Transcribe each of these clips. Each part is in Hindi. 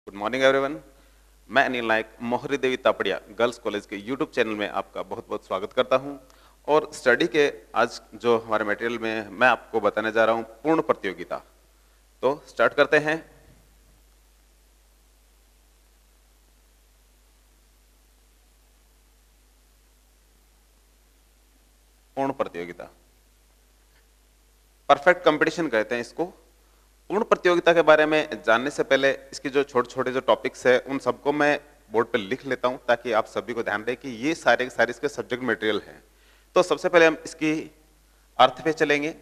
Good morning everyone. मैं अनिल नायक मोहरी देवी तापड़िया गर्ल्स कॉलेज के यूट्यूब चैनल में आपका बहुत बहुत स्वागत करता हूं। और स्टडी के आज जो हमारे मटेरियल में मैं आपको बताने जा रहा हूं पूर्ण प्रतियोगिता। तो स्टार्ट करते हैं। पूर्ण प्रतियोगिता, परफेक्ट कंपटीशन कहते हैं इसको। पूर्ण प्रतियोगिता के बारे में जानने से पहले इसके जो छोटे छोटे जो टॉपिक्स है उन सबको मैं बोर्ड पे लिख लेता हूं ताकि आप सभी को ध्यान रहे कि ये सारे के सारे इसके सब्जेक्ट मटेरियल हैं। तो सबसे पहले हम इसकी अर्थ पे चलेंगे।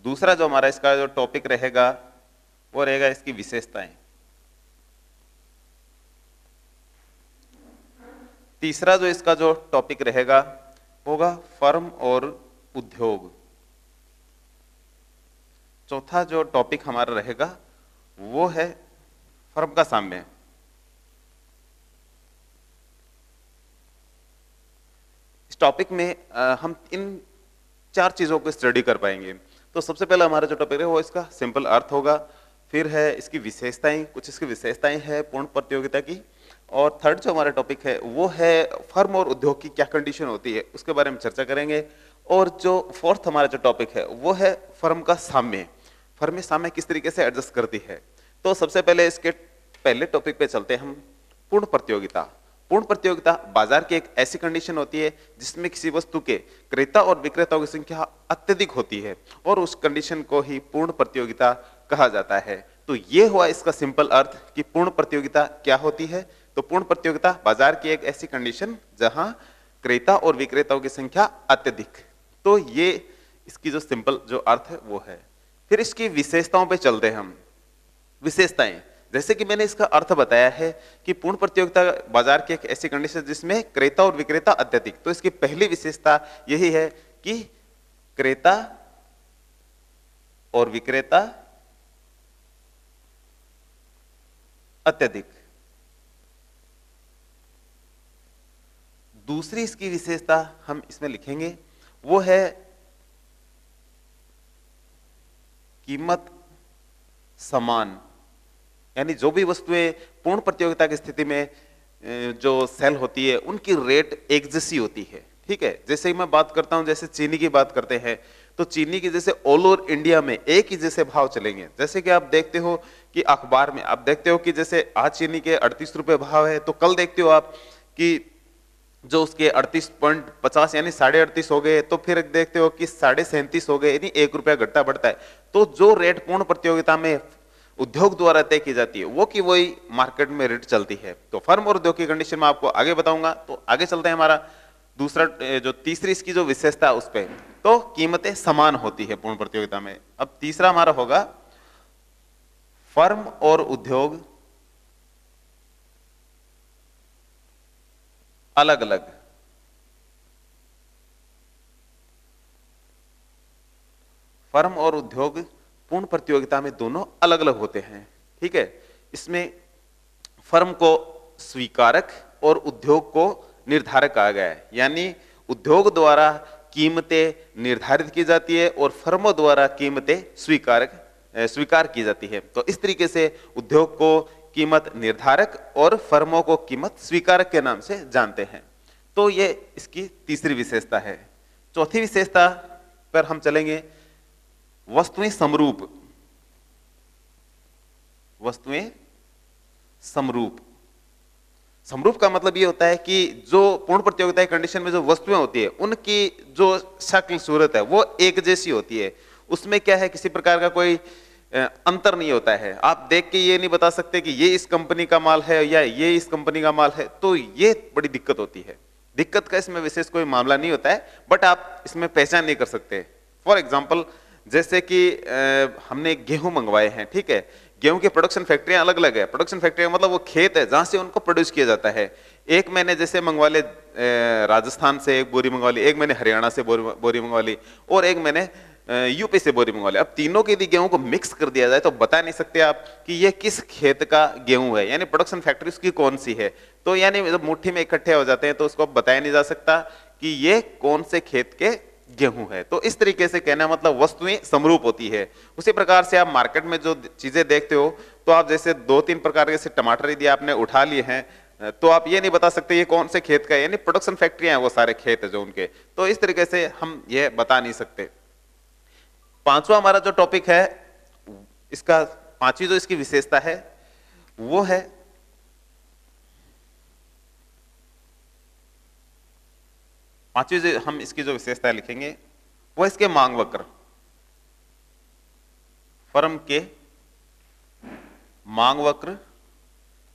दूसरा जो हमारा इसका जो टॉपिक रहेगा वो रहेगा इसकी विशेषताएं। तीसरा जो इसका जो टॉपिक रहेगा होगा फर्म और उद्योग। चौथा जो टॉपिक हमारा रहेगा वो है फर्म का साम्य। इस टॉपिक में हम इन चार चीजों को स्टडी कर पाएंगे। तो सबसे पहले हमारा जो टॉपिक है वो इसका सिंपल अर्थ होगा, फिर है इसकी विशेषताएं, कुछ इसकी विशेषताएं है पूर्ण प्रतियोगिता की, और थर्ड जो हमारा टॉपिक है वो है फर्म और उद्योग की क्या कंडीशन होती है उसके बारे में चर्चा करेंगे। और जो फोर्थ हमारा जो टॉपिक है वो है फर्म का साम्य। फर्म में साम्य किस तरीके से एडजस्ट करती है। तो सबसे पहले इसके पहले टॉपिक पे चलते हैं हम, पूर्ण प्रतियोगिता। पूर्ण प्रतियोगिता बाजार की एक ऐसी कंडीशन होती है जिसमें किसी वस्तु के क्रेता और विक्रेताओं की संख्या अत्यधिक होती है और उस कंडीशन को ही पूर्ण प्रतियोगिता कहा जाता है। तो ये हुआ इसका सिंपल अर्थ कि पूर्ण प्रतियोगिता क्या होती है। तो पूर्ण प्रतियोगिता बाजार की एक ऐसी कंडीशन जहां क्रेता और विक्रेताओं की संख्या अत्यधिक। तो ये इसकी जो सिंपल जो अर्थ है वो है। फिर इसकी विशेषताओं पे चलते हैं हम। विशेषताएं, जैसे कि मैंने इसका अर्थ बताया है कि पूर्ण प्रतियोगिता बाजार की एक ऐसी कंडीशन जिसमें क्रेता और विक्रेता अत्यधिक। तो इसकी पहली विशेषता यही है कि क्रेता और विक्रेता अत्यधिक। दूसरी इसकी विशेषता हम इसमें लिखेंगे वो है कीमत समान। यानी जो भी वस्तुएं पूर्ण प्रतियोगिता की स्थिति में जो सेल होती है उनकी रेट एक जैसी होती है। ठीक है, जैसे ही मैं बात करता हूं, जैसे चीनी की बात करते हैं तो चीनी की जैसे ऑल ओवर इंडिया में एक ही जैसे भाव चलेंगे। जैसे कि आप देखते हो कि अखबार में आप देखते हो कि जैसे आज चीनी के 38 रुपए भाव है, तो कल देखते हो आप कि जो उसके 38.50 यानी 38.5 हो गए, तो फिर देखते हो कि 37.5 हो गए, यानी 1 रुपया घटता बढ़ता है। तो जो रेट पूर्ण प्रतियोगिता में उद्योग द्वारा तय की जाती है वो की वही मार्केट में रेट चलती है। तो फर्म और उद्योग की कंडीशन में आपको आगे बताऊंगा। तो आगे चलते हैं हमारा दूसरा जो तीसरी इसकी जो विशेषता है उस पर। तो कीमतें समान होती है पूर्ण प्रतियोगिता में। अब तीसरा हमारा होगा फर्म और उद्योग अलग अलग। फर्म और उद्योग पूर्ण प्रतियोगिता में दोनों अलग अलग होते हैं। ठीक है, इसमें फर्म को स्वीकारक और उद्योग को निर्धारक कहा गया है। यानी उद्योग द्वारा कीमतें निर्धारित की जाती है और फर्मों द्वारा कीमतें स्वीकार की जाती है। तो इस तरीके से उद्योग को कीमत निर्धारक और फर्मों को कीमत स्वीकारक के नाम से जानते हैं। तो ये इसकी तीसरी विशेषता है। चौथी विशेषता पर हम चलेंगे, वस्तुएं समरूप। वस्तुएं समरूप। समरूप का मतलब ये होता है कि जो पूर्ण प्रतियोगिता की कंडीशन में जो वस्तुएं होती है उनकी जो शक्ल सूरत है वो एक जैसी होती है। उसमें क्या है, किसी प्रकार का कोई अंतर नहीं होता है। आप देख के ये नहीं बता सकते कि ये इस कंपनी का माल है या ये इस कंपनी का माल है। तो ये बड़ी दिक्कत होती है। दिक्कत का इसमें विशेष कोई मामला नहीं होता है, बट आप इसमें पहचान नहीं कर सकते। फॉर एग्जाम्पल, जैसे कि हमने गेहूं मंगवाए हैं, ठीक है, गेहूं की प्रोडक्शन फैक्ट्रियां अलग अलग है। प्रोडक्शन फैक्ट्री मतलब वो खेत है जहां से उनको प्रोड्यूस किया जाता है। एक मैंने जैसे मंगवा ले राजस्थान से एक बोरी मंगवा ली, एक मैंने हरियाणा से बोरी मंगवा ली, और एक मैंने यूपी से बोरी मंगवा ली। अब तीनों के यदि गेहूं को मिक्स कर दिया जाए तो बता नहीं सकते आप कि ये किस खेत का गेहूं है, यानी प्रोडक्शन फैक्ट्री उसकी कौन सी है। तो यानी जब मुट्ठी में इकट्ठे हो जाते हैं तो उसको बताया नहीं जा सकता कि ये कौन से खेत के गेहूं है। तो इस तरीके से कहना मतलब वस्तुएं समरूप होती है। उसी प्रकार से आप मार्केट में जो चीजें देखते हो तो आप जैसे 2-3 प्रकार के जैसे टमाटर यदि आपने उठा लिए हैं, तो आप ये नहीं बता सकते ये कौन से खेत का है, यानी प्रोडक्शन फैक्ट्रियां हैं वो सारे खेत है जो उनके, तो इस तरीके से हम ये बता नहीं सकते। पांचवा हमारा जो टॉपिक है, इसका पांचवी जो इसकी विशेषता है वो है पांचवी जो हम इसकी जो विशेषता लिखेंगे वो इसके मांग वक्र, फर्म के मांग वक्र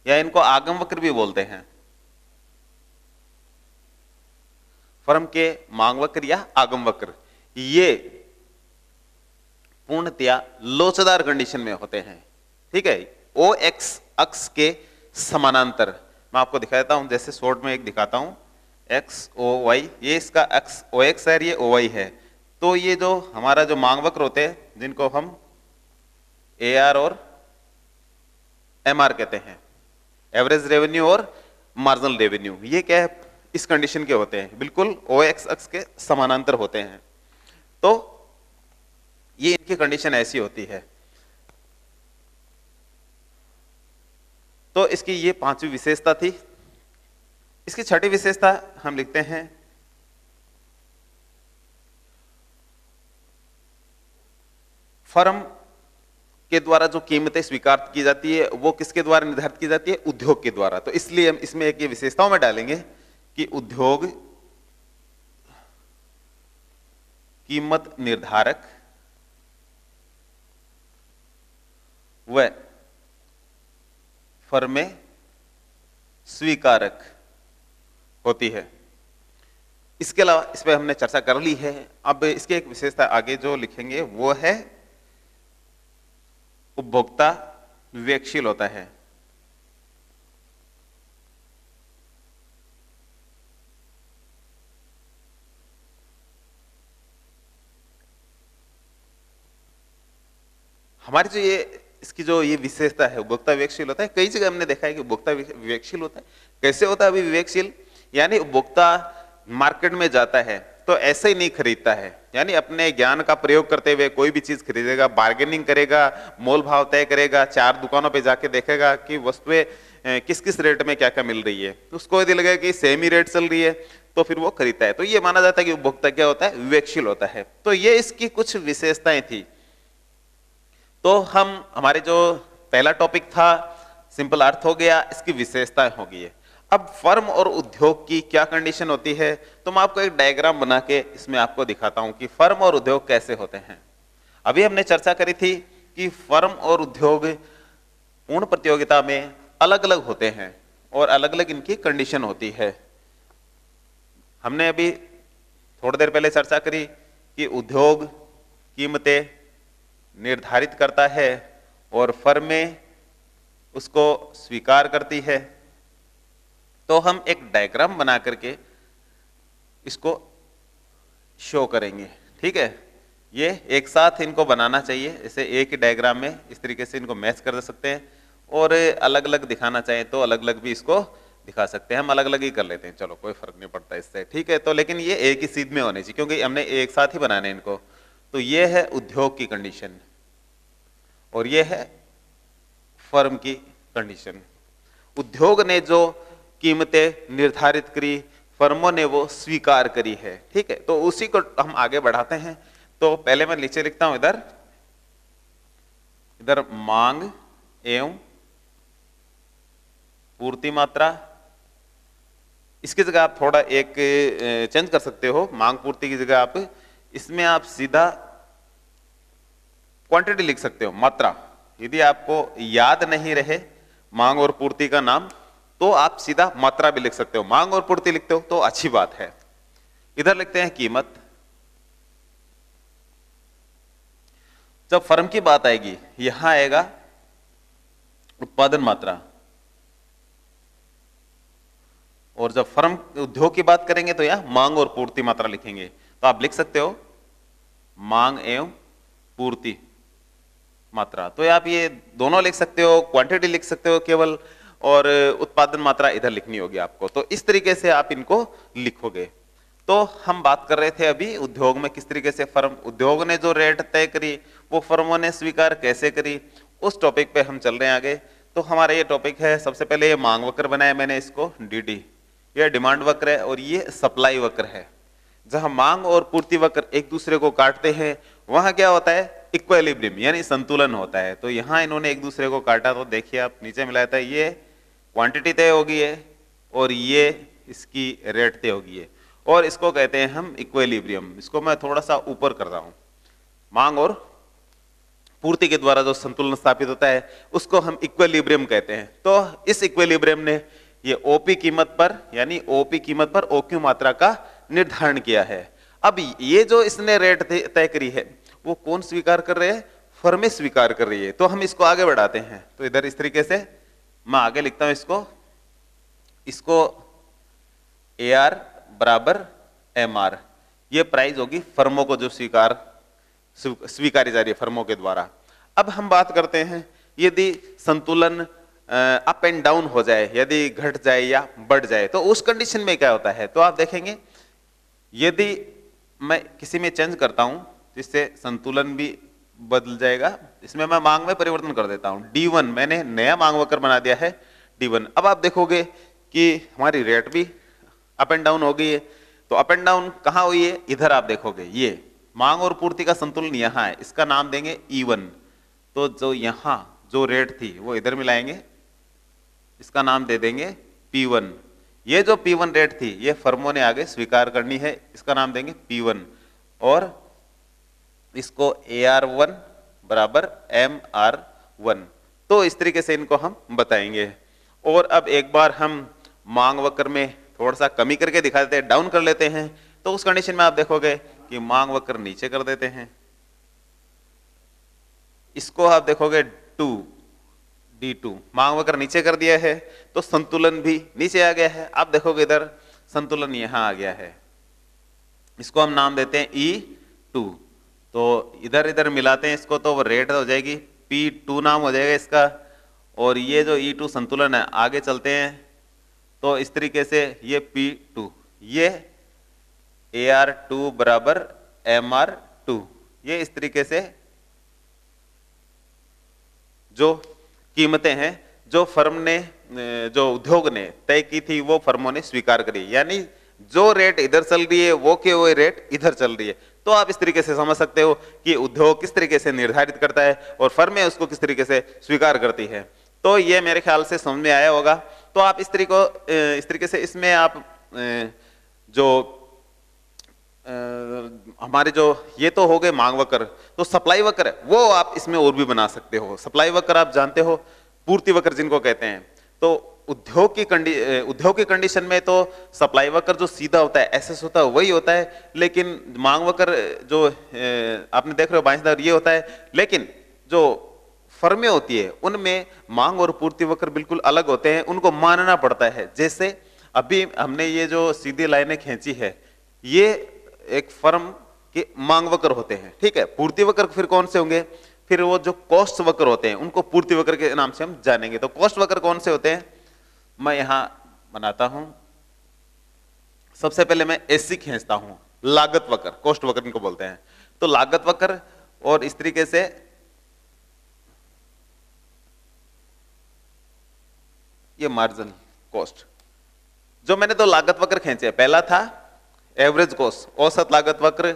या इनको आगम वक्र भी बोलते हैं। फर्म के मांग वक्र या आगम वक्र ये पूर्णतया लोचदार कंडीशन में होते हैं, ठीक है, ओ एक्स अक्ष के समानांतर। मैं आपको दिखा देता हूं, जैसे शॉर्ट में एक दिखाता हूं, एक्स ओ वाई, ये इसका एक्स ओ एक्स है, ये ओ वाई है। तो ये जो हमारा जो मांग वक्र होते हैं जिनको हम ए आर और एम आर कहते हैं, एवरेज रेवेन्यू और मार्जिनल रेवेन्यू, ये क्या है इस कंडीशन के होते हैं, बिल्कुल ओ एक्स अक्ष के समानांतर होते हैं। तो ये इनकी कंडीशन ऐसी होती है। तो इसकी ये पांचवी विशेषता थी। इसकी छठी विशेषता हम लिखते हैं फर्म के द्वारा जो कीमतें स्वीकार की जाती है वो किसके द्वारा निर्धारित की जाती है, उद्योग के द्वारा। तो इसलिए हम इसमें एक ये विशेषताओं में डालेंगे कि उद्योग कीमत निर्धारक व फर्में स्वीकारक होती है। इसके अलावा इस पर हमने चर्चा कर ली है। अब इसकी एक विशेषता आगे जो लिखेंगे वो है उपभोक्ता विवेकशील होता है। हमारी जो ये इसकी जो ये विशेषता है उपभोक्ता विवेकशील होता है, कई जगह हमने देखा है कि उपभोक्ता विवेकशील होता है। कैसे होता है अभी विवेकशील, यानी उपभोक्ता मार्केट में जाता है तो ऐसे ही नहीं खरीदता है, यानी अपने ज्ञान का प्रयोग करते हुए कोई भी चीज खरीदेगा, बार्गेनिंग करेगा, मोल भाव तय करेगा, 4 दुकानों पे जाके देखेगा कि वस्तुएं किस किस रेट में क्या क्या मिल रही है, तो उसको यदि लगेगा कि सेम ही रेट चल रही है तो फिर वो खरीदता है। तो ये माना जाता है कि उपभोक्ता क्या होता है, विवेकशील होता है। तो ये इसकी कुछ विशेषताएं थी। तो हम हमारे जो पहला टॉपिक था सिंपल अर्थ हो गया, इसकी विशेषताएं हो गई है। अब फर्म और उद्योग की क्या कंडीशन होती है, तो मैं आपको एक डायग्राम बना के इसमें आपको दिखाता हूं कि फर्म और उद्योग कैसे होते हैं। अभी हमने चर्चा करी थी कि फर्म और उद्योग पूर्ण प्रतियोगिता में अलग अलग होते हैं और अलग अलग इनकी कंडीशन होती है। हमने अभी थोड़ी देर पहले चर्चा करी कि उद्योग कीमतें निर्धारित करता है और फर्में उसको स्वीकार करती है। तो हम एक डायग्राम बना करके इसको शो करेंगे, ठीक है। ये एक साथ इनको बनाना चाहिए, जैसे एक ही डायग्राम में इस तरीके से इनको मैच कर सकते हैं, और अलग अलग दिखाना चाहें तो अलग अलग भी इसको दिखा सकते हैं। हम अलग अलग ही कर लेते हैं, चलो कोई फर्क नहीं पड़ता इससे, ठीक है। तो लेकिन ये एक ही सीध में होने चाहिए क्योंकि हमने एक साथ ही बनाने इनको। तो ये है उद्योग की कंडीशन और ये है फर्म की कंडीशन। उद्योग ने जो कीमतें निर्धारित करी, फर्मों ने वो स्वीकार करी है, ठीक है। तो उसी को हम आगे बढ़ाते हैं। तो पहले मैं नीचे लिखता हूं इधर इधर मांग एवं पूर्ति मात्रा। इसकी जगह आप थोड़ा एक चेंज कर सकते हो, मांग पूर्ति की जगह आप इसमें आप सीधा क्वांटिटी लिख सकते हो, मात्रा। यदि आपको याद नहीं रहे मांग और पूर्ति का नाम तो आप सीधा मात्रा भी लिख सकते हो, मांग और पूर्ति लिखते हो तो अच्छी बात है। इधर लिखते हैं कीमत। जब फर्म की बात आएगी यहां आएगा उत्पादन मात्रा, और जब फर्म उद्योग की बात करेंगे तो यहां मांग और पूर्ति मात्रा लिखेंगे। तो आप लिख सकते हो मांग एवं पूर्ति मात्रा। तो आप ये दोनों लिख सकते हो, क्वांटिटी लिख सकते हो केवल, और उत्पादन मात्रा इधर लिखनी होगी आपको। तो इस तरीके से आप इनको लिखोगे। तो हम बात कर रहे थे अभी उद्योग में किस तरीके से फर्म, उद्योग ने जो रेट तय करी वो फर्मों ने स्वीकार कैसे करी, उस टॉपिक पे हम चल रहे हैं आगे। तो हमारा ये टॉपिक है, सबसे पहले ये मांग वक्र बनाया मैंने, इसको डीडी, ये डिमांड वक्र है, और ये सप्लाई वक्र है। जहां मांग और पूर्ति वक्र एक दूसरे को काटते हैं वहां क्या होता है, इक्विलिब्रियम यानी संतुलन होता है। तो यहां इन्होंने एक दूसरे को काटा, तो देखिए आप नीचे मिलाया था, ये क्वांटिटी तय होगी है और ये इसकी रेट तय होगी है, और इसको कहते हैं हम इक्विलिब्रियम। इसको मैं थोड़ा सा ऊपर कर रहा हूं, मांग और पूर्ति के द्वारा जो संतुलन स्थापित होता है उसको हम इक्विलिब्रियम कहते हैं। तो इस इक्विलिब्रियम ने ये ओपी कीमत पर, यानी ओपी कीमत पर ओक्यू मात्रा का निर्धारण किया है। अब ये जो इसने रेट तय करी है वो कौन स्वीकार कर रहे हैं, फर्में स्वीकार कर रही है। तो हम इसको आगे बढ़ाते हैं, तो इधर इस तरीके से मैं आगे लिखता हूं इसको ए आर बराबर एम आर, ये प्राइस होगी फर्मों को जो स्वीकारी जा रही है फर्मों के द्वारा। अब हम बात करते हैं, यदि संतुलन अप एंड डाउन हो जाए, यदि घट जाए या बढ़ जाए, तो उस कंडीशन में क्या होता है। तो आप देखेंगे यदि मैं किसी में चेंज करता हूं जिससे संतुलन भी बदल जाएगा, इसमें मैं मांग में परिवर्तन कर देता हूं, D1 मैंने नया मांग वक्र बना दिया है D1। अब आप देखोगे कि हमारी रेट भी अप एंड डाउन हो गई है। तो अप एंड डाउन कहां हुई है, इधर आप देखोगे ये मांग और पूर्ति का संतुलन यहां है, इसका नाम देंगे E1। तो जो यहां जो रेट थी वो इधर मिलाएंगे, इसका नाम दे देंगे P1। ये जो P1 रेट थी ये फर्मों ने आगे स्वीकार करनी है, इसका नाम देंगे P1, और इसको AR1 बराबर MR1। तो इस तरीके से इनको हम बताएंगे। और अब एक बार हम मांग वक्र में थोड़ा सा कमी करके दिखा देते हैं, डाउन कर लेते हैं। तो उस कंडीशन में आप देखोगे कि मांग वक्र नीचे कर देते हैं, इसको आप देखोगे D2 मांग वक्र नीचे कर दिया है, तो संतुलन भी नीचे आ गया है। आप देखोगे इधर संतुलन यहां आ गया है, इसको हम नाम देते हैं E2। तो इधर इधर मिलाते हैं इसको, तो वो रेट हो जाएगी P2 नाम हो जाएगा इसका, और ये जो E2 संतुलन है आगे चलते हैं। तो इस तरीके से ये P2, ये AR2 बराबर MR2, ये इस तरीके से जो कीमतें हैं जो फर्म ने, जो उद्योग ने तय की थी वो फर्मों ने स्वीकार करी, यानी जो रेट इधर चल रही है वो के वो रेट इधर चल रही है। तो आप इस तरीके से समझ सकते हो कि उद्योग किस तरीके से निर्धारित करता है और फर्में उसको किस तरीके से स्वीकार करती है। तो ये मेरे ख्याल से समझ में आया होगा। तो आप इस तरीके से इसमें आप जो हमारे जो ये तो हो गए मांग वक्र, तो सप्लाई वक्र है वो आप इसमें और भी बना सकते हो। सप्लाई वक्र आप जानते हो, पूर्ति वक्र जिनको कहते हैं। तो उद्योग की कंडीशन में तो सप्लाई वक्र जो सीधा होता है, एसएस होता है, वही होता है। लेकिन मांग वक्र जो आपने देख रहे हो बाईसदार, ये होता है। लेकिन जो फर्में होती है उनमें मांग और पूर्ति वक्र बिल्कुल अलग होते हैं, उनको मानना पड़ता है। जैसे अभी हमने ये जो सीधी लाइनें खींची है, ये एक फर्म के मांग वक्र होते हैं, ठीक है। पूर्ति वक्र फिर कौन से होंगे, फिर वो जो कॉस्ट वक्र होते हैं उनको पूर्ति वक्र के नाम से हम जानेंगे। तो कॉस्ट वक्र कौन से होते हैं, मैं यहां बनाता हूं। सबसे पहले मैं एसी खींचता हूं, लागत वक्र, कॉस्ट वक्र इनको बोलते हैं। तो लागत वक्र, और इस तरीके से ये मार्जिनल कॉस्ट। जो मैंने दो लागत वक्र खींचे, पहला था एवरेज कॉस्ट, औसत लागत वक्र,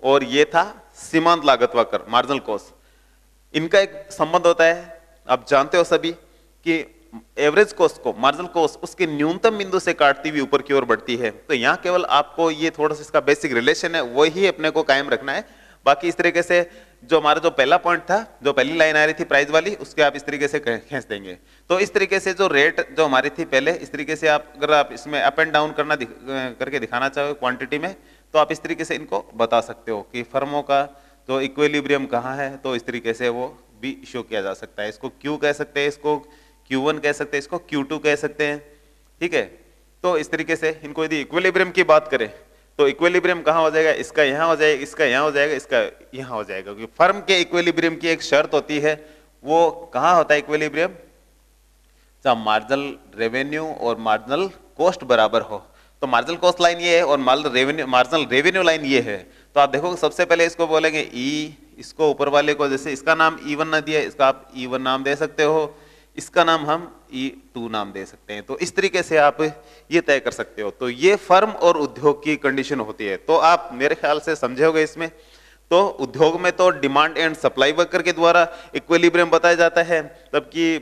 और ये था सीमांत लागत वक्र, मार्जिनल कॉस्ट। इनका एक संबंध होता है, आप जानते हो सभी कि एवरेज कॉस्ट को, मार्जिनल कॉस्ट उसके न्यूनतम बिंदु से काटती हुई ऊपर की ओर बढ़ती है। तो यहाँ केवल आपको ये थोड़ा सा इसका बेसिक रिलेशन है वही अपने को कायम रखना है। बाकी इस तरीके से जो हमारा जो पहला पॉइंट था, जो पहली लाइन आ रही थी प्राइस वाली, उसके आप इस तरीके से खींच देंगे। तो इस तरीके से जो रेट जो हमारी थी पहले, इस तरीके से आप अगर आप इसमें अप एंड डाउन करके दिखाना चाहो क्वांटिटी में, तो आप इस तरीके से इनको बता सकते हो कि फर्मों का जो इक्विलिब्रियम कहाँ है। तो इस तरीके से वो भी शो किया जा सकता है। इसको Q कह सकते हैं, इसको Q1 कह सकते हैं, इसको Q2 कह सकते हैं, ठीक है। तो इस तरीके से इनको यदि इक्विलिब्रियम की बात करें तो इक्विलिब्रियम कहाँ हो जाएगा, इसका यहाँ हो जाएगा, इसका यहाँ हो जाएगा, इसका यहाँ हो जाएगा। क्योंकि फर्म के इक्विलिब्रियम की एक शर्त होती है, वो कहाँ होता है इक्विलिब्रियम, जब मार्जिनल रेवेन्यू और मार्जिनल कॉस्ट बराबर हो। तो मार्जिनल कॉस्ट लाइन ये है और मार्जिनल रेवेन्यू लाइन ये है। तो आप देखो सबसे पहले इसको बोलेंगे ई, इसको ऊपर वाले को, जैसे इसका नाम E1 ना दिया, इसका आप E1 नाम दे सकते हो, इसका नाम हम E2 नाम दे सकते हैं। तो इस तरीके से आप ये तय कर सकते हो। तो ये फर्म और उद्योग की कंडीशन होती है। तो आप मेरे ख्याल से समझे होगे इसमें। तो उद्योग में तो डिमांड एंड सप्लाई वक्र के द्वारा इक्विलिब्रियम बताया जाता है, जबकि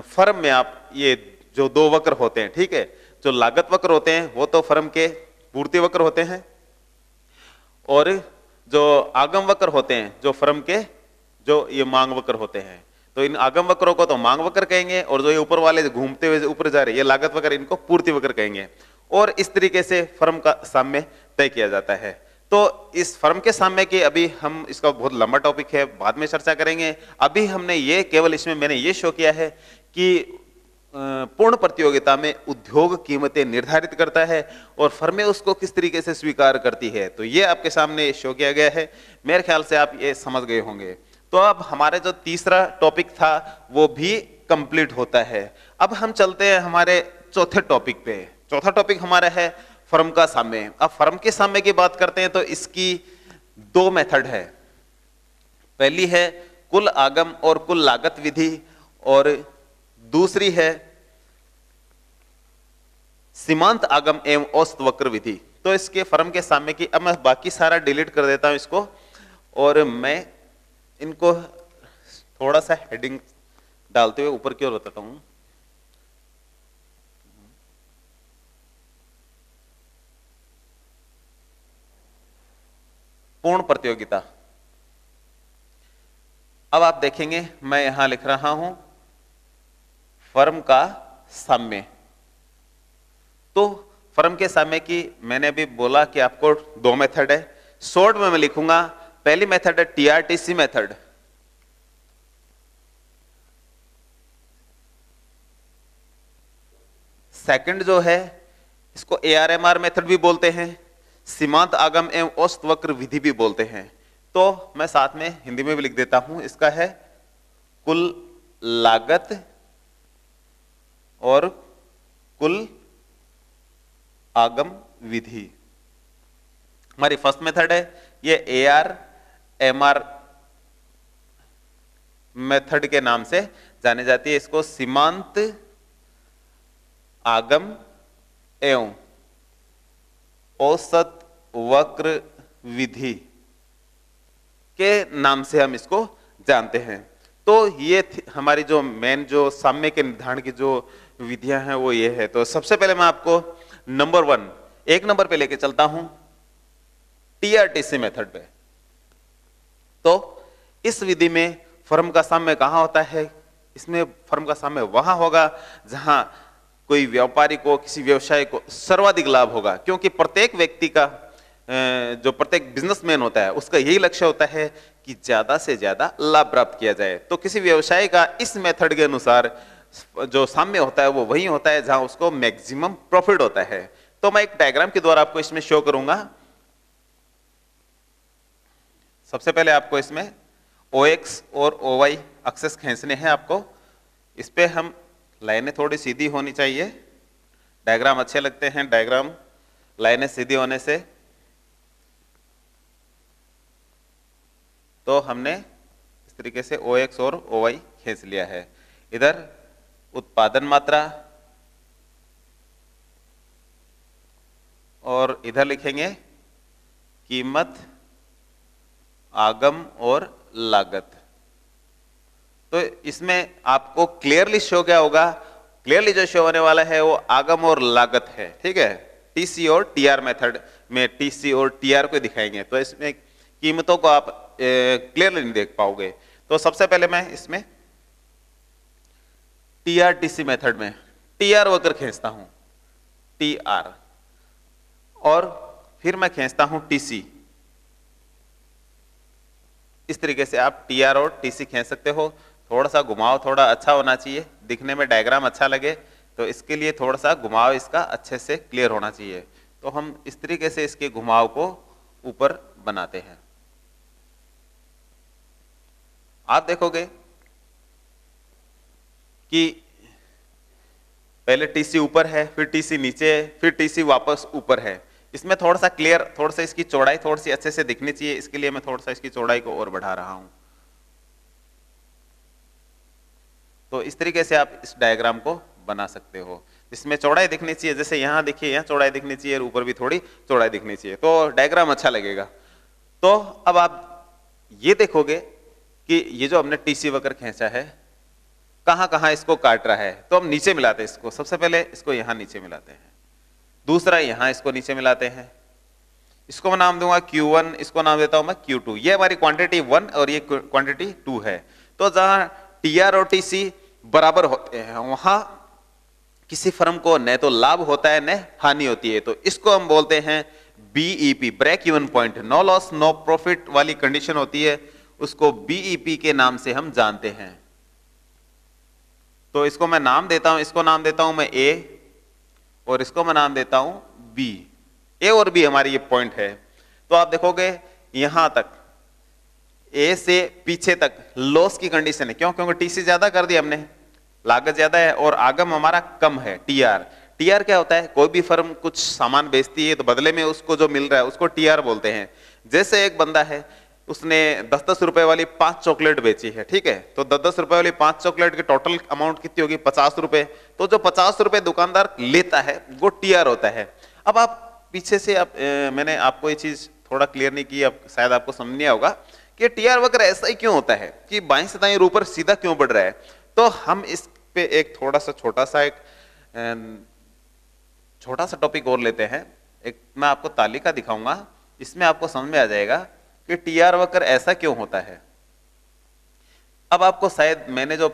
फर्म में आप ये जो दो वक्र होते हैं, ठीक है, जो लागत वक्र होते हैं वो तो फर्म के पूर्ति वक्र होते हैं, और जो आगम वक्र होते हैं जो फर्म के जो ये मांग वक्र होते हैं। तो इन आगम वक्रों को तो मांग वक्र कहेंगे, और जो ये ऊपर वाले घूमते हुए ऊपर जा रहे हैं ये लागत वक्र, इनको पूर्ति वक्र कहेंगे। और इस तरीके से फर्म का साम्य तय किया जाता है। तो इस फर्म के साम्य की अभी हम, इसका बहुत लंबा टॉपिक है, बाद में चर्चा करेंगे। अभी हमने ये केवल इसमें मैंने ये शो किया है कि पूर्ण प्रतियोगिता में उद्योग कीमतें निर्धारित करता है और फर्में उसको किस तरीके से स्वीकार करती है। तो ये आपके सामने शो किया गया है। मेरे ख्याल से आप ये समझ गए होंगे। तो अब हमारे जो तीसरा टॉपिक था वो भी कंप्लीट होता है। अब हम चलते हैं हमारे चौथे टॉपिक पे। चौथा टॉपिक हमारा है फर्म का साम्य। अब फर्म के साम्य की बात करते हैं तो इसकी दो मेथड है। पहली है कुल आगम और कुल लागत विधि, और दूसरी है सीमांत आगम एवं औसत वक्र विधि। तो इसके फर्म के साम्य की, अब मैं बाकी सारा डिलीट कर देता हूं इसको, और मैं इनको थोड़ा सा हेडिंग डालते हुए ऊपर की ओर बताता हूं। पूर्ण प्रतियोगिता। अब आप देखेंगे मैं यहां लिख रहा हूं फर्म का साम्य। तो फर्म के साम्य की मैंने अभी बोला कि आपको दो मेथड है। शॉर्ट में मैं लिखूंगा, पहली मेथड है टीआरटीसी मेथड, सेकंड जो है इसको एआरएमआर मेथड भी बोलते हैं, सीमांत आगम एवं औसत वक्र विधि भी बोलते हैं। तो मैं साथ में हिंदी में भी लिख देता हूं, इसका है कुल लागत और कुल आगम विधि। हमारी फर्स्ट मेथड है ये एआरएमआर मेथड के नाम से जानी जाती है। इसको सीमांत आगम एवं औसत वक्र विधि के नाम से हम इसको जानते हैं। तो ये हमारी जो मेन जो साम्य के निर्धारण की जो विधियां हैं वो ये है। तो सबसे पहले मैं आपको नंबर 1 एक नंबर पे लेके चलता हूं टीआरटीसी मेथड पे। तो इस विधि में फर्म का साम्य कहां होता है? इसमें फर्म का साम्य वहां होगा जहां कोई व्यापारी को, किसी व्यवसाय को सर्वाधिक लाभ होगा, क्योंकि प्रत्येक व्यक्ति का, जो प्रत्येक बिजनेसमैन होता है उसका यही लक्ष्य होता है कि ज्यादा से ज्यादा लाभ प्राप्त किया जाए। तो किसी व्यवसाय का इस मेथड के अनुसार जो साम्य होता है वो वही होता है जहां उसको मैक्सिमम प्रॉफिट होता है। तो मैं एक डायग्राम के द्वारा आपको इसमें शो करूंगा। सबसे पहले आपको इसमें OX और OY एक्सेस खींचने हैं आपको। इस पे हम लाइनें थोड़ी सीधी होनी चाहिए, डायग्राम अच्छे लगते हैं डायग्राम लाइनें सीधी होने से। तो हमने इस तरीके से OX और OY खींच लिया है। इधर उत्पादन मात्रा और इधर लिखेंगे कीमत, आगम और लागत। तो इसमें आपको क्लियरली शो क्या होगा? क्लियरली जो शो होने वाला है वो आगम और लागत है, ठीक है। टीसी और टीआर मेथड में टीसी और टीआर को दिखाएंगे, तो इसमें कीमतों को आप क्लियरली नहीं देख पाओगे। तो सबसे पहले मैं इसमें टीआरटीसी मेथड में टीआर वक्र खींचता हूं, टीआर, और फिर मैं खींचता हूं टीसी। इस तरीके से आप टीआर और टीसी खींच सकते हो। थोड़ा सा घुमाव थोड़ा अच्छा होना चाहिए, दिखने में डायग्राम अच्छा लगे, तो इसके लिए थोड़ा सा घुमाव इसका अच्छे से क्लियर होना चाहिए। तो हम इस तरीके से इसके घुमाव को ऊपर बनाते हैं। आप देखोगे कि पहले टीसी ऊपर है, फिर टीसी नीचे है, फिर टीसी वापस ऊपर है। इसमें थोड़ा सा क्लियर, थोड़ा सा इसकी चौड़ाई थोड़ी सी अच्छे से दिखनी चाहिए, इसके लिए मैं थोड़ा सा इसकी चौड़ाई को और बढ़ा रहा हूं। तो इस तरीके से आप इस डायग्राम को बना सकते हो, इसमें चौड़ाई दिखनी चाहिए, जैसे यहां देखिए यहां चौड़ाई दिखनी चाहिए और ऊपर भी थोड़ी चौड़ाई दिखनी चाहिए, तो डायग्राम अच्छा लगेगा। तो अब आप ये देखोगे कि ये जो हमने टीसी वक्र खींचा है कहां कहां इसको काट रहा है, तो हम नीचे मिलाते हैं इसको। सबसे पहले इसको यहां नीचे मिलाते हैं, दूसरा यहां इसको नीचे मिलाते हैं, इसको मैं नाम दूंगा Q1, इसको नाम देता हूं मैं Q2। ये हमारी क्वांटिटी 1 और ये क्वांटिटी 2 है। तो जहां टीआर और टीसी बराबर होते हैं वहां किसी फर्म को न तो लाभ होता है न हानि होती है, तो इसको हम बोलते हैं BEP, break even point. No loss no profit वाली कंडीशन होती है, उसको बीईपी के नाम से हम जानते हैं। तो इसको मैं नाम देता हूं, इसको नाम देता हूं मैं ए और इसको मैं नाम देता हूं बी। ए और बी हमारी ये पॉइंट है। तो आप देखोगे यहां तक ए से पीछे तक लॉस की कंडीशन है, क्यों? क्योंकि टीसी ज्यादा कर दिया हमने, लागत ज्यादा है और आगम हमारा कम है। टीआर, टीआर क्या होता है? कोई भी फर्म कुछ सामान बेचती है तो बदले में उसको जो मिल रहा है उसको टीआर बोलते हैं। जैसे एक बंदा है उसने 10-10 रुपए वाली 5 चॉकलेट बेची है, ठीक है, तो 10-10 रुपए वाली 5 चॉकलेट की टोटल अमाउंट कितनी होगी? 50 रुपए। तो जो 50 रुपए दुकानदार लेता है वो टीआर होता है। अब आप पीछे से मैंने आपको ये चीज थोड़ा क्लियर नहीं की, अब शायद आपको समझ नहीं होगा कि टीआर वक्र ऐसा ही क्यों होता है कि बाएं से दाएं ऊपर सीधा क्यों बढ़ रहा है। तो हम इस पे एक थोड़ा सा छोटा सा टॉपिक और लेते हैं। एक मैं आपको तालिका दिखाऊंगा, इसमें आपको समझ में आ जाएगा कि टीआर वक्र ऐसा क्यों होता है। अब आपको शायद मैंने जो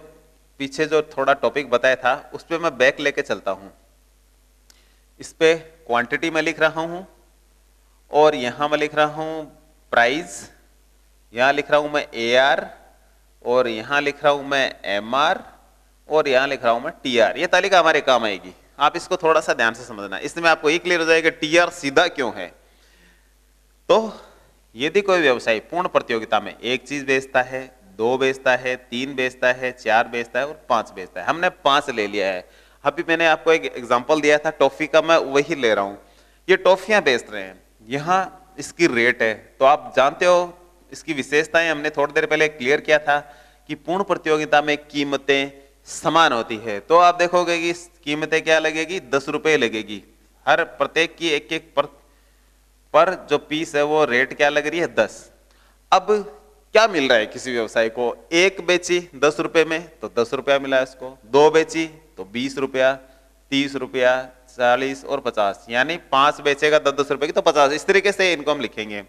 पीछे जो थोड़ा टॉपिक बताया था उस पर मैं बैक लेके चलता हूं। इस पे क्वांटिटी में लिख रहा हूं और यहां मैं लिख रहा हूं प्राइस, यहां लिख रहा हूं मैं एआर और यहां लिख रहा हूं मैं एमआर और यहां लिख रहा हूं मैं टीआर। ये तालिका हमारे काम आएगी, आप इसको थोड़ा सा ध्यान से समझना, इसमें आपको ये क्लियर हो जाएगा टीआर सीधा क्यों है। तो यदि कोई व्यवसायी पूर्ण प्रतियोगिता में एक चीज बेचता है, 2 बेचता है, 3 बेचता है, 4 बेचता है और 5 बेचता है, हमने 5 ले लिया है। अभी मैंने आपको एक एग्जांपल दिया था टॉफी का, मैं वही ले रहा हूं। ये टॉफियां बेच रहे हैं, यहां इसकी रेट है, तो आप जानते हो इसकी विशेषताएं हमने थोड़ी देर पहले क्लियर किया था कि पूर्ण प्रतियोगिता में कीमतें समान होती है। तो आप देखोगे कि कीमतें क्या लगेगी? 10 रुपए लगेगी, हर प्रत्येक की एक एक पर जो पीस है वो रेट क्या लग रही है? 10। अब क्या मिल रहा है किसी व्यवसायी को? एक बेची 10 रुपए में तो 10 रुपया मिला इसको, 2 बेची तो 20 रुपया, 30 रुपया, 40 और 50, यानी 5 बेचेगा 10-10 रुपए की तो 50। इस तरीके से इनको हम लिखेंगे।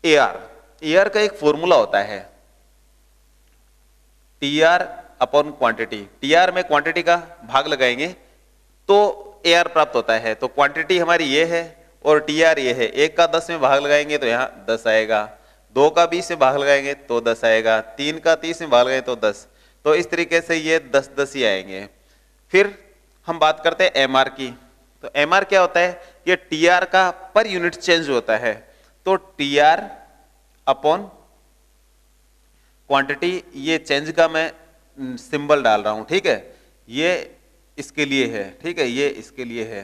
एआर, एआर का एक फॉर्मूला होता है टीआर अपॉन क्वांटिटी। टीआर में क्वांटिटी का भाग लगाएंगे तो एआर प्राप्त होता है। तो क्वांटिटी हमारी ये है और टीआर ये है। 1 का 10 में भाग लगाएंगे तो यहाँ 10 आएगा, 2 का 20 में भाग लगाएंगे तो 10 आएगा, 3 का 30 में भाग लगाएंगे तो 10। तो इस तरीके से ये 10-10 ही आएंगे। फिर हम बात करते हैं एमआर की। तो एमआर क्या होता है? ये टीआर का पर यूनिट चेंज होता है। तो टीआर अपॉन क्वांटिटी, ये चेंज का मैं सिंबल डाल रहा हूं, ठीक है, ये इसके लिए है, ठीक है, ये इसके लिए है।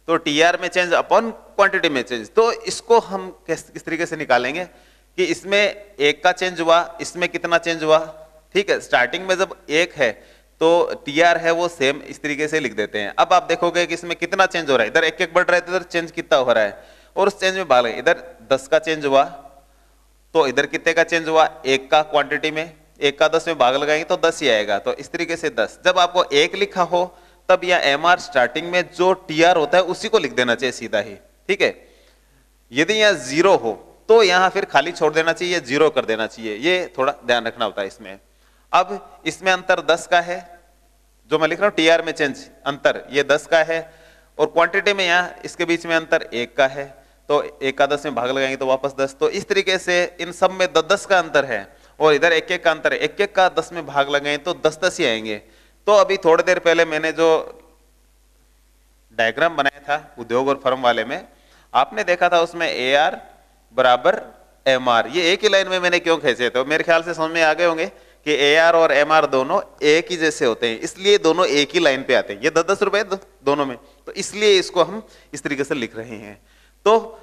तो टीआर में चेंज अपॉन क्वांटिटी में चेंज। तो इसको हम किस तरीके से निकालेंगे कि इसमें 1 का चेंज हुआ, इसमें कितना चेंज हुआ, ठीक है। स्टार्टिंग में जब 1 है तो टीआर है वो सेम इस तरीके से लिख देते हैं। अब आप देखोगे कि इसमें कितना चेंज हो रहा है, इधर 1-1 बढ़ रहा है तो इधर चेंज कितना हो रहा है, और उस चेंज में भाग लगे। इधर 10 का चेंज हुआ तो इधर कितने का चेंज हुआ? 1 का क्वांटिटी में, 1 का 10 में भाग लगाएंगे तो 10 ही आएगा। तो इस तरीके से 10। जब आपको 1 लिखा हो तब यह एमआर स्टार्टिंग में जो टीआर होता है उसी को लिख देना चाहिए सीधा ही, ठीक है। यदि यहां 0 हो तो यहां फिर खाली छोड़ देना चाहिए, 0 कर देना चाहिए, ये थोड़ा ध्यान रखना होता है इसमें। अब इसमें अंतर 10 का है, जो मैं लिख रहा हूं टीआर में चेंज अंतर ये 10 का है, और क्वांटिटी में यहां इसके बीच में अंतर 1 का है, तो 1 का 10 में भाग लगाएंगे तो वापस 10। तो इस तरीके से इन सब में 10-10 का अंतर है और इधर 1-1 का अंतर है। 1-1 का 10 में भाग लगाएं तो 10-10 ही आएंगे। तो अभी थोड़ी देर पहले मैंने जो डायग्राम बनाया था उद्योग और फर्म वाले में, आपने देखा था उसमें एआर बराबर एमआर, ये एक ही लाइन में मैंने क्यों खींचे? तो मेरे ख्याल से समझ में आ गए होंगे कि एआर और एमआर दोनों एक ही जैसे होते हैं, इसलिए दोनों एक ही लाइन पे आते हैं। ये 10-10 रुपए दोनों में, तो इसलिए इसको हम इस तरीके से लिख रहे हैं। तो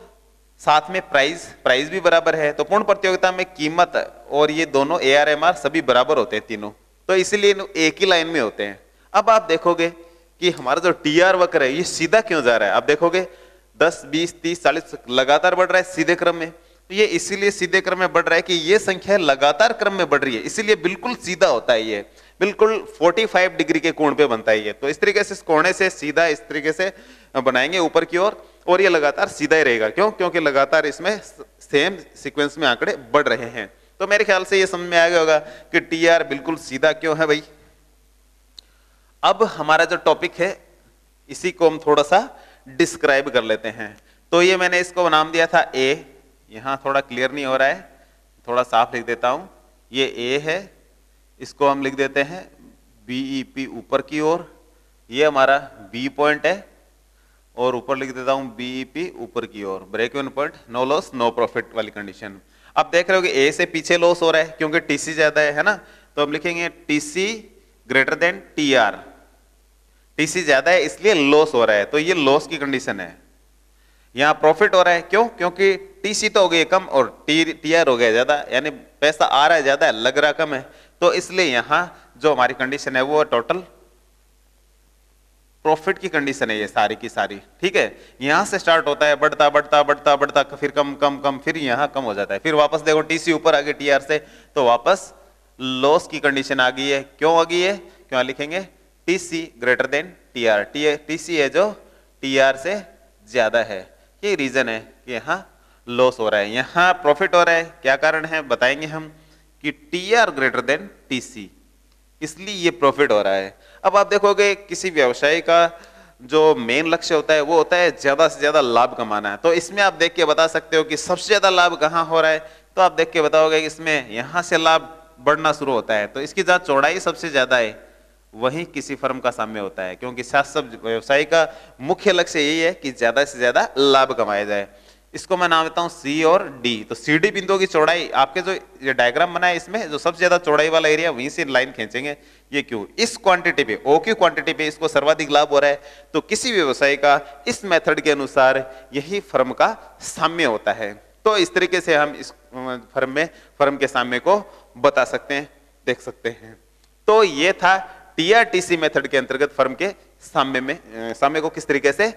साथ में प्राइस भी बराबर है, तो पूर्ण प्रतियोगिता में कीमत और ये दोनों AR MR सभी बराबर होते हैं तीनों, तो इसीलिए एक ही लाइन में होते हैं। अब आप देखोगे कि हमारा जो TR वक्र है ये सीधा क्यों जा रहा है, आप देखोगे 10, 20, 30, 40 लगातार बढ़ रहा है सीधे क्रम में, तो ये इसीलिए सीधे क्रम में बढ़ रहा है कि ये संख्या लगातार क्रम में बढ़ रही है, इसीलिए बिल्कुल सीधा होता है, ये बिल्कुल 45 डिग्री के कोण पे बनता है ये। तो इस तरीके से इस कोने से सीधा इस तरीके से बनाएंगे ऊपर की ओर, और ये लगातार सीधा ही रहेगा। क्यों? क्योंकि लगातार इसमें सेम सीक्वेंस में आंकड़े बढ़ रहे हैं। तो मेरे ख्याल से ये समझ में आ गया होगा कि TR बिल्कुल सीधा क्यों है भाई। अब हमारा जो टॉपिक है इसी को हम थोड़ा सा डिस्क्राइब कर लेते हैं। तो ये मैंने इसको नाम दिया था A, यहां थोड़ा क्लियर नहीं हो रहा है, थोड़ा साफ लिख देता हूं। ये A है, इसको हम लिख देते हैं BEP ऊपर की ओर, ये हमारा B पॉइंट है, और ऊपर लिख देता हूं BEP ऊपर की ओर, break even point, no loss no profit वाली कंडीशन। अब देख रहे हो कि A से पीछे लॉस हो रहा है क्योंकि TC ज्यादा है ना, तो हम लिखेंगे TC greater than TR। TC ज्यादा है इसलिए लॉस हो रहा है, तो ये लॉस की कंडीशन है। यहां प्रॉफिट हो रहा है, क्यों? क्योंकि TC तो हो गई कम और TR हो गया ज्यादा, यानी पैसा आ रहा है ज्यादा है, लग रहा कम है, तो इसलिए यहां जो हमारी कंडीशन है वो टोटल प्रॉफिट की कंडीशन है ये सारी की सारी। ठीक है, यहां से स्टार्ट होता है बढ़ता बढ़ता बढ़ता बढ़ता, फिर कम कम कम, फिर यहां कम हो जाता है, फिर वापस देखो TC ऊपर आ गई TR से, तो वापस लॉस की कंडीशन आ गई है। क्यों आ गई है? क्यों लिखेंगे TC greater than TR, TC है जो TR से ज्यादा है, ये रीजन है कि यहाँ लॉस हो रहा है, यहाँ प्रॉफिट हो रहा है। क्या कारण है बताएंगे हम कि TR ग्रेटर देन TC, इसलिए ये प्रॉफिट हो रहा है। अब आप देखोगे किसी व्यवसाय का जो मेन लक्ष्य होता है वो होता है ज्यादा से ज्यादा लाभ कमाना है, तो इसमें आप देख के बता सकते हो कि सबसे ज्यादा लाभ कहाँ हो रहा है, तो आप देख के बताओगे कि इसमें यहां से लाभ बढ़ना शुरू होता है, तो इसकी जहां चौड़ाई सबसे ज्यादा है वही किसी फर्म का साम्य होता है, क्योंकि शास्त्र व्यवसाय का मुख्य लक्ष्य यही है कि ज्यादा से ज्यादा लाभ कमाया जाए। इसको मैं नाम देता हूं C और D। तो CD बिंदुओं की चौड़ाई, आपके जो ये डायग्राम बना है इसमें जो सबसे ज्यादा चौड़ाई वाला एरिया वहीं से लाइन खींचेंगे। ये क्यों? इस क्वांटिटी पे, OQ क्वांटिटी पे इसको सर्वाधिक लाभ हो रहा है, तो किसी व्यवसाय का इस मेथड के अनुसार यही फर्म का साम्य होता है। तो इस तरीके से हम इस फर्म के साम्य को बता सकते हैं, देख सकते हैं। तो ये था TRTC मेथड के अंतर्गत फर्म के साम्य को किस तरीके से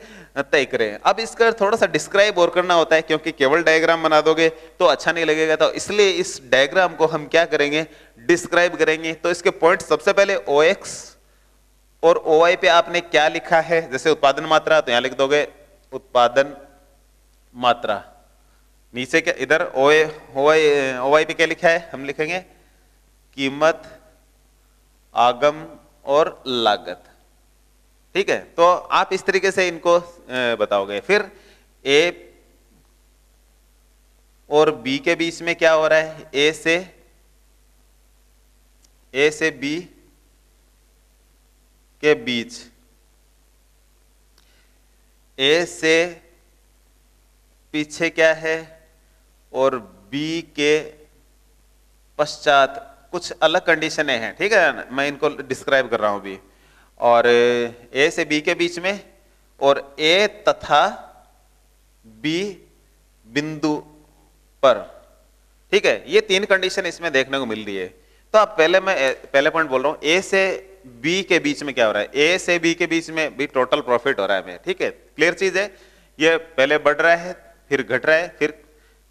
तय करें। अब इसका थोड़ा सा डिस्क्राइब और करना होता है, क्योंकि केवल डायग्राम बना दोगे तो अच्छा नहीं लगेगा, तो इसलिए इस डायग्राम को हम क्या करेंगे, डिस्क्राइब करेंगे। तो इसके पॉइंट सबसे पहले OX और OY पे आपने क्या लिखा है, जैसे उत्पादन मात्रा, तो यहां लिख दोगे उत्पादन मात्रा। नीचे क्या, इधर OY पे क्या लिखा है, हम लिखेंगे कीमत, आगम और लागत। ठीक है, तो आप इस तरीके से इनको बताओगे। फिर A और B के बीच में क्या हो रहा है, A से B के बीच, A से पीछे क्या है और B के पश्चात कुछ अलग कंडीशनें हैं। ठीक है, मैं इनको डिस्क्राइब कर रहा हूं अभी। और A से B के बीच में और A तथा B बिंदु पर, ठीक है, ये तीन कंडीशन इसमें देखने को मिल रही है। तो अब पहले पॉइंट बोल रहा हूं, A से B के बीच में क्या हो रहा है, A से B के बीच में भी टोटल प्रॉफिट हो रहा है। ठीक है, क्लियर चीज है, ये पहले बढ़ रहा है फिर घट रहा है फिर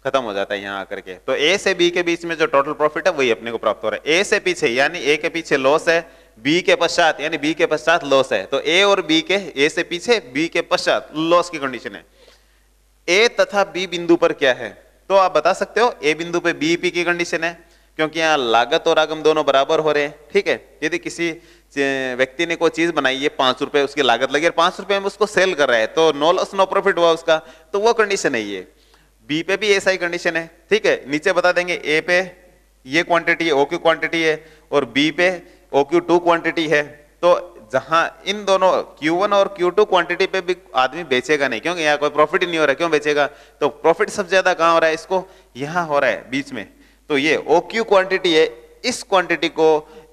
खत्म हो जाता है यहां आकर के। तो A से B के बीच में जो टोटल प्रॉफिट है वही अपने को प्राप्त हो रहा है। A से पीछे यानी A के पीछे लॉस है, B के पश्चात यानी B के पश्चात लॉस है, तो A और B के, A से पीछे B के पश्चात लॉस की कंडीशन है। A तथा B बिंदु पर क्या है, तो आप बता सकते हो A बिंदु पे BEP की कंडीशन है, क्योंकि यहाँ लागत और आगम दोनों बराबर हो रहे हैं। ठीक है, यदि किसी व्यक्ति ने कोई चीज बनाई है 5 रुपए उसकी लागत लगी और 5 रुपए में उसको सेल कर रहा है, तो नो लॉस नो प्रॉफिट हुआ उसका, तो वो कंडीशन है ये। B पे भी ऐसा ही कंडीशन है। ठीक है, नीचे बता देंगे A पे ये क्वांटिटी है, OQ क्वांटिटी है, और B पे OQ2 क्वांटिटी है। तो जहां इन दोनों Q1 और Q2 क्वांटिटी पे भी आदमी बेचेगा नहीं, क्योंकि यहाँ कोई प्रॉफिट ही नहीं हो रहा है, क्यों बेचेगा, तो प्रॉफिट सबसे ज्यादा कहां हो रहा है, इसको यहां हो रहा है बीच में। तो ये OQ क्वांटिटी है, इस क्वांटिटी को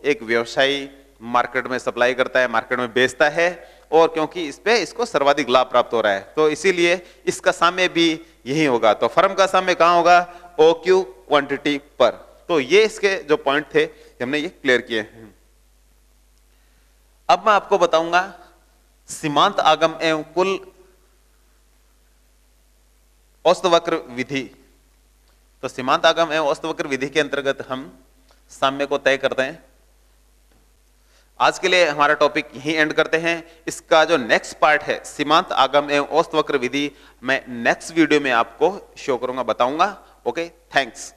एक व्यवसायी मार्केट में सप्लाई करता है, मार्केट में बेचता है, और क्योंकि इस पे इसको सर्वाधिक लाभ प्राप्त हो रहा है, तो इसीलिए इसका साम्य भी यही होगा। तो फर्म का साम्य कहां होगा? OQ क्वांटिटी पर। तो ये इसके जो पॉइंट थे हमने ये क्लियर किए हैं। अब मैं आपको बताऊंगा सीमांत आगम एवं कुल औसत वक्र विधि। तो सीमांत आगम एवं औसत वक्र विधि के अंतर्गत हम साम्य को तय करते हैं। आज के लिए हमारा टॉपिक यहीं एंड करते हैं। इसका जो नेक्स्ट पार्ट है सीमांत आगम एवं औसत वक्र विधि, मैं नेक्स्ट वीडियो में आपको शो करूंगा, बताऊंगा। Okay, thanks.